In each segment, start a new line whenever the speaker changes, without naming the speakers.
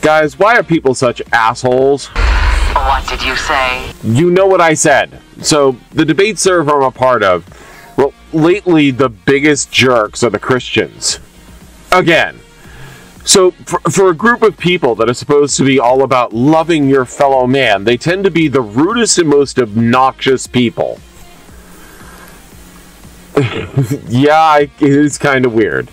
Guys, why are people such assholes?
What did you say?
You know what I said. So, the debate server I'm a part of, well, lately the biggest jerks are the Christians. Again. So, for a group of people that are supposed to be all about loving your fellow man, they tend to be the rudest and most obnoxious people. Yeah, it is kind of weird.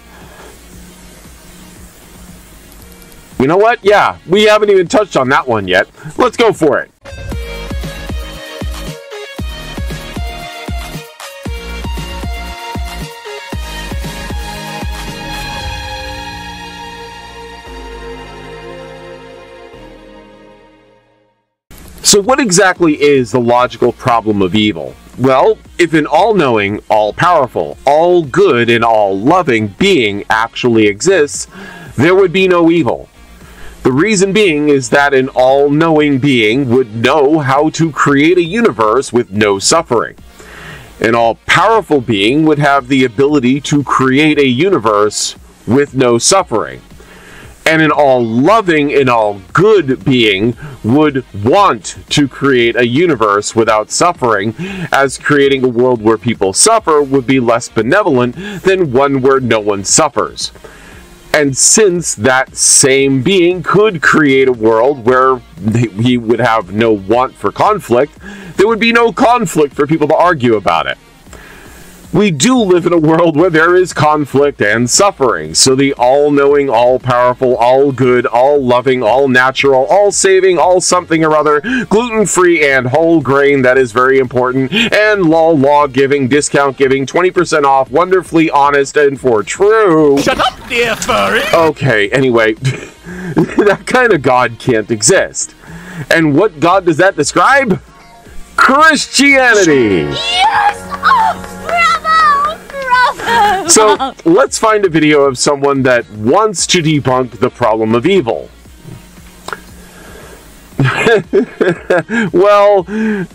You know what? Yeah, we haven't even touched on that one yet. Let's go for it. So what exactly is the logical problem of evil? Well, if an all-knowing, all-powerful, all-good, and all-loving being actually exists, there would be no evil. The reason being is that an all-knowing being would know how to create a universe with no suffering. An all-powerful being would have the ability to create a universe with no suffering. And an all-loving and all-good being would want to create a universe without suffering, as creating a world where people suffer would be less benevolent than one where no one suffers. And since that same being could create a world where he would have no want for conflict, there would be no conflict for people to argue about it. We do live in a world where there is conflict and suffering, so the all-knowing, all-powerful, all-good, all-loving, all-natural, all-saving, all-something or other, gluten-free and whole grain, that is very important, and law-giving, discount-giving, 20% off, wonderfully honest and for true...
Shut up, dear furry!
Okay, anyway, that kind of God can't exist. And what God does that describe? Christianity!
Yes! Oh, bravo! Bravo!
So, let's find a video of someone that wants to debunk the problem of evil. Well,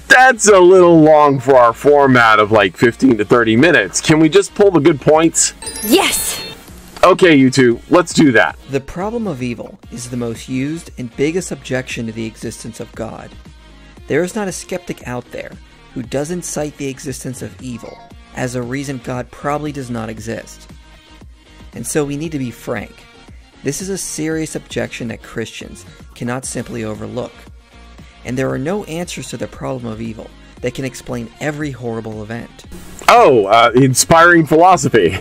that's a little long for our format of like 15 to 30 minutes. Can we just pull the good points?
Yes!
Okay, you two, let's do that.
The problem of evil is the most used and biggest objection to the existence of God. There is not a skeptic out there who doesn't cite the existence of evil as a reason God probably does not exist. And so we need to be frank. This is a serious objection that Christians cannot simply overlook. And there are no answers to the problem of evil that can explain every horrible event.
Oh, inspiring philosophy.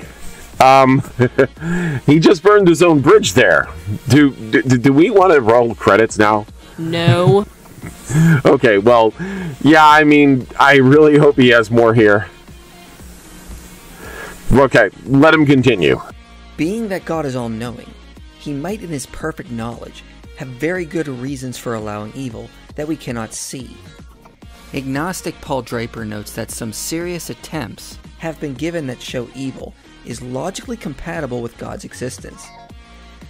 He just burned his own bridge there. Do we want to roll credits now?
No.
Okay, well, yeah, I mean, I really hope he has more here. Okay, let him continue.
Being that God is all-knowing, he might in his perfect knowledge have very good reasons for allowing evil that we cannot see. Agnostic Paul Draper notes that some serious attempts have been given that show evil is logically compatible with God's existence.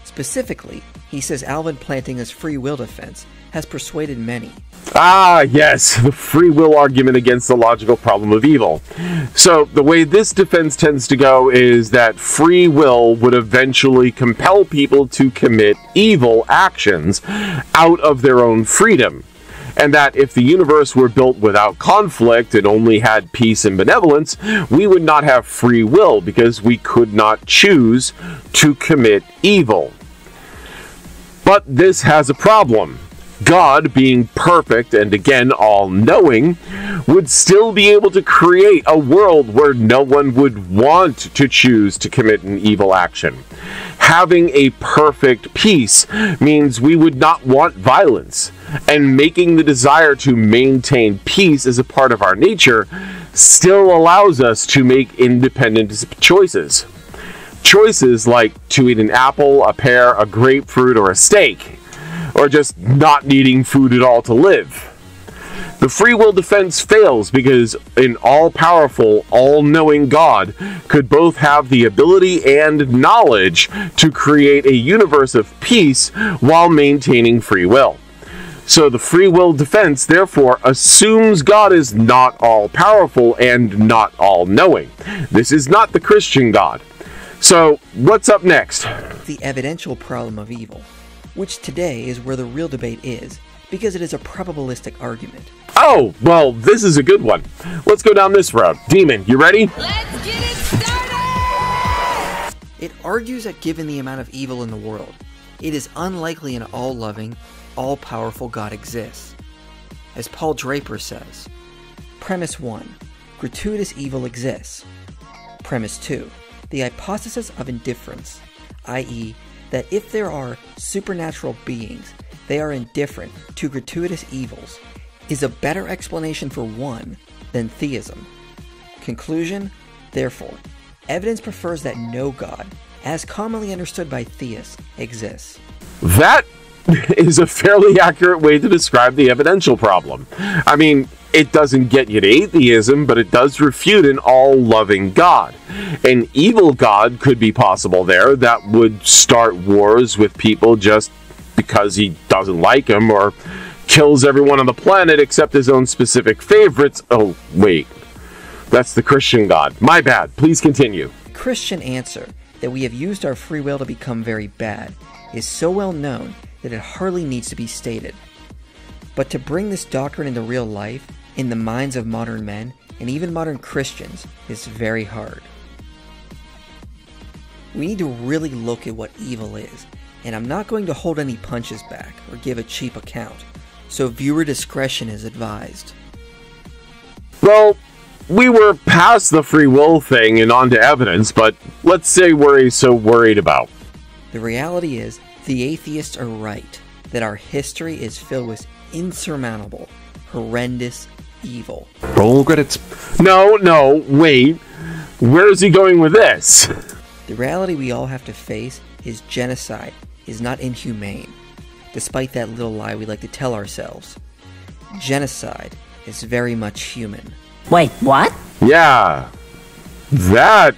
Specifically, he says Alvin Plantinga's free will defense has persuaded many.
Ah, yes, the free will argument against the logical problem of evil. So, the way this defense tends to go is that free will would eventually compel people to commit evil actions out of their own freedom. And that if the universe were built without conflict and only had peace and benevolence, we would not have free will because we could not choose to commit evil. But this has a problem. God, being perfect and again all-knowing, would still be able to create a world where no one would want to choose to commit an evil action. Having a perfect peace means we would not want violence, and making the desire to maintain peace as a part of our nature still allows us to make independent choices. Choices like to eat an apple, a pear, a grapefruit, or a steak, or just not needing food at all to live. The free will defense fails because an all-powerful, all-knowing God could both have the ability and knowledge to create a universe of peace while maintaining free will. So the free will defense, therefore, assumes God is not all-powerful and not all-knowing. This is not the Christian God. So, what's up next?
The evidential problem of evil. which today is where the real debate is, because it is a probabilistic argument.
Oh, well, this is a good one. Let's go down this road. Demon, you ready?
Let's get it started!
It argues that given the amount of evil in the world, it is unlikely an all-loving, all-powerful God exists. As Paul Draper says, Premise 1. Gratuitous evil exists. Premise 2. The hypothesis of indifference, i.e., that if there are supernatural beings, they are indifferent to gratuitous evils, is a better explanation for one than theism. Conclusion, therefore, evidence prefers that no God, as commonly understood by theists, exists.
That is a fairly accurate way to describe the evidential problem. I mean, it doesn't get you to atheism, but it does refute an all-loving God. An evil God could be possible there that would start wars with people just because he doesn't like them, or kills everyone on the planet except his own specific favorites. Oh, wait. That's the Christian God. My bad. Please continue.
The Christian answer that we have used our free will to become very bad is so well known that it hardly needs to be stated. But to bring this doctrine into real life, in the minds of modern men, and even modern Christians, is very hard. We need to really look at what evil is, and I'm not going to hold any punches back or give a cheap account, so viewer discretion is advised.
Well, we were past the free will thing and on to evidence, but let's say what he's so worried about.
The reality is, the atheists are right, that our history is filled with insurmountable, horrendous evil.
Roll credits. No, wait. Where is he going with this?
The reality we all have to face is genocide is not inhumane, despite that little lie we like to tell ourselves. Genocide is very much human.
Wait, what?
Yeah, that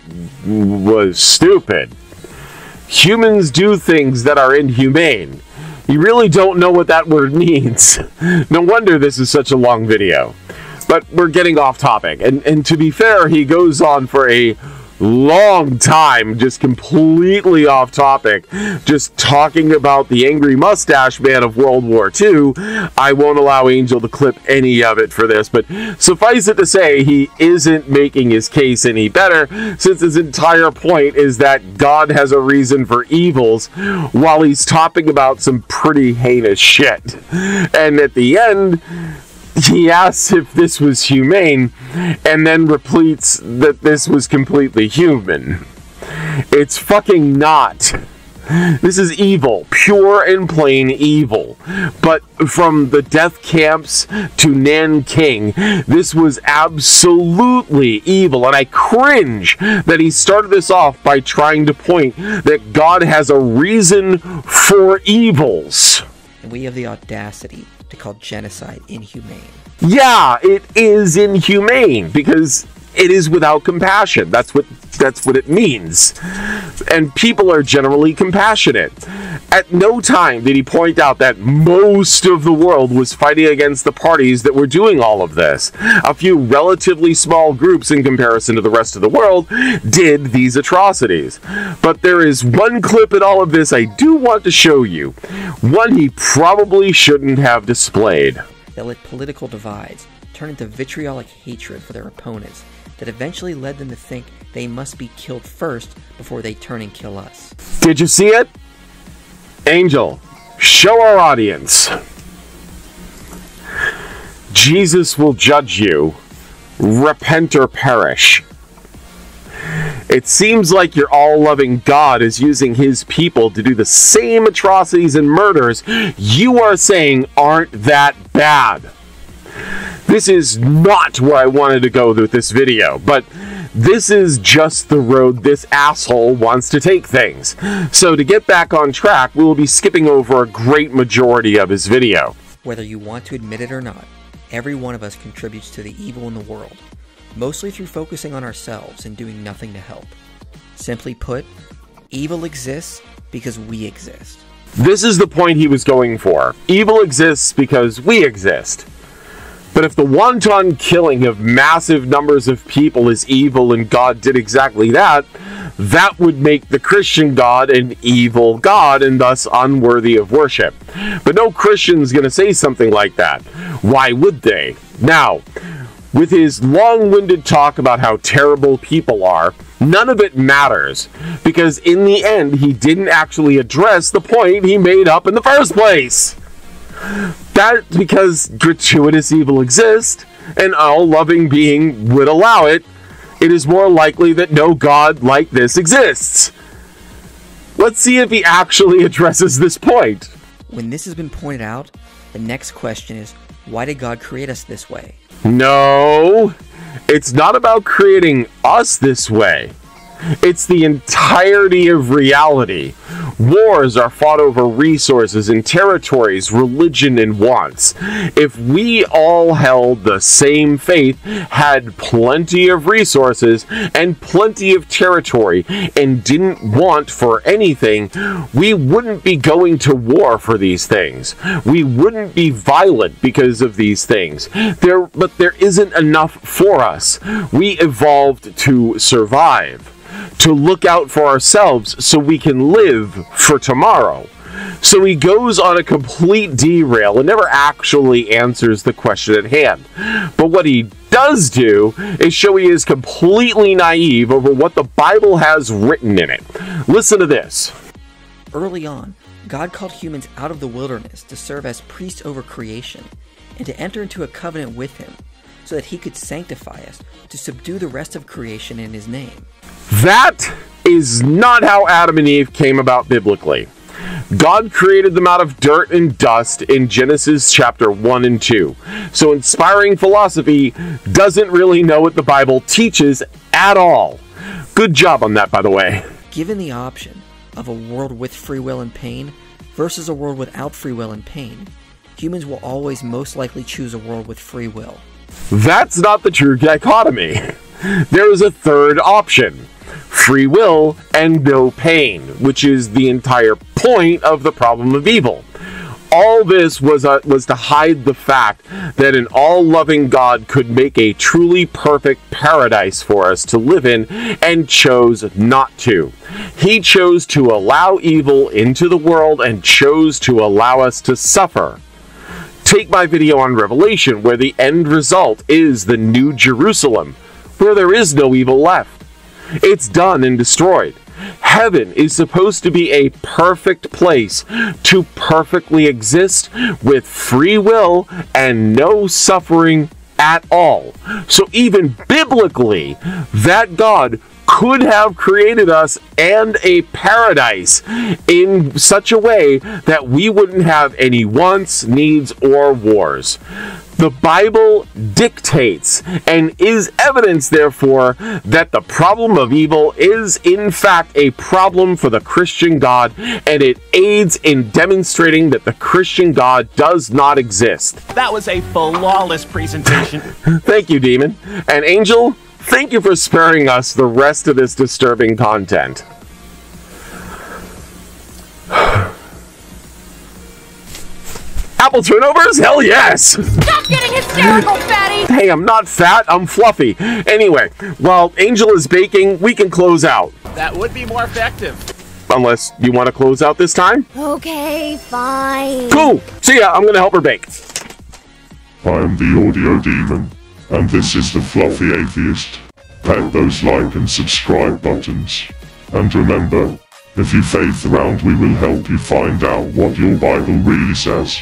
was stupid. Humans do things that are inhumane. You really don't know what that word means. No wonder this is such a long video. But we're getting off topic, and to be fair, he goes on for a long time, just completely off topic, just talking about the angry mustache man of World War II. I won't allow Angel to clip any of it for this, but suffice it to say, he isn't making his case any better, since his entire point is that God has a reason for evils, while he's talking about some pretty heinous shit. And at the end, he asks if this was humane, and then repeats that this was completely human. It's fucking not. This is evil, pure and plain evil. But from the death camps to Nanking, this was absolutely evil, and I cringe that he started this off by trying to point that God has a reason for evils.
And we have the audacity to call genocide inhumane.
Yeah, it is inhumane because it is without compassion. That's what it means. And people are generally compassionate. At no time did he point out that most of the world was fighting against the parties that were doing all of this. A few relatively small groups in comparison to the rest of the world did these atrocities. But there is one clip in all of this I do want to show you. One he probably shouldn't have displayed.
That let political divides turn into vitriolic hatred for their opponents that eventually led them to think they must be killed first before they turn and kill us.
Did you see it? Angel, show our audience. Jesus will judge you. Repent or perish. It seems like your all-loving God is using his people to do the same atrocities and murders you are saying aren't that bad. This is not where I wanted to go with this video, but this is just the road this asshole wants to take things. So to get back on track, we will be skipping over a great majority of his video.
Whether you want to admit it or not, every one of us contributes to the evil in the world, mostly through focusing on ourselves and doing nothing to help. Simply put, evil exists because we exist.
This is the point he was going for. Evil exists because we exist. But if the wanton killing of massive numbers of people is evil and God did exactly that, that would make the Christian God an evil God and thus unworthy of worship. But no Christian's going to say something like that. Why would they? Now, with his long-winded talk about how terrible people are, none of it matters, because in the end, he didn't actually address the point he made up in the first place. That's because gratuitous evil exists, and all loving being would allow it. It is more likely that no God like this exists. Let's see if he actually addresses this point.
When this has been pointed out, the next question is, why did God create us this way?
No, it's not about creating us this way. It's the entirety of reality. Wars are fought over resources and territories, religion and wants. If we all held the same faith, had plenty of resources and plenty of territory, and didn't want for anything, we wouldn't be going to war for these things. We wouldn't be violent because of these things. But there isn't enough for us. We evolved to survive, to look out for ourselves so we can live for tomorrow. So he goes on a complete derail and never actually answers the question at hand. But what he does do is show he is completely naive over what the Bible has written in it. Listen to this.
Early on, God called humans out of the wilderness to serve as priests over creation and to enter into a covenant with him so that he could sanctify us to subdue the rest of creation in his name.
That is not how Adam and Eve came about biblically. God created them out of dirt and dust in Genesis chapter 1 and 2. So inspiring philosophy doesn't really know what the Bible teaches at all. Good job on that, by the way.
Given the option of a world with free will and pain versus a world without free will and pain, humans will always most likely choose a world with free will.
That's not the true dichotomy. There is a third option. Free will and no pain, which is the entire point of the problem of evil. All this was to hide the fact that an all-loving God could make a truly perfect paradise for us to live in and chose not to. He chose to allow evil into the world and chose to allow us to suffer. Take my video on Revelation, where the end result is the New Jerusalem, where there is no evil left. It's done and destroyed. Heaven is supposed to be a perfect place to perfectly exist with free will and no suffering at all. So even biblically, that God could have created us and a paradise in such a way that we wouldn't have any wants, needs, or wars. The Bible dictates and is evidence, therefore, that the problem of evil is, in fact, a problem for the Christian God, and it aids in demonstrating that the Christian God does not exist.
That was a flawless presentation.
Thank you, Demon. And Angel, thank you for sparing us the rest of this disturbing content. Apple turnovers? Hell yes!
Stop getting hysterical, fatty!
Hey, I'm not fat, I'm fluffy. Anyway, while Angel is baking, we can close out.
That would be more effective.
Unless you want to close out this time?
Okay, fine.
Cool! See ya, I'm gonna help her bake.
I am the Audio Demon, and this is the Fluffy Atheist. Hit those like and subscribe buttons. And remember, if you faith around, we will help you find out what your Bible really says.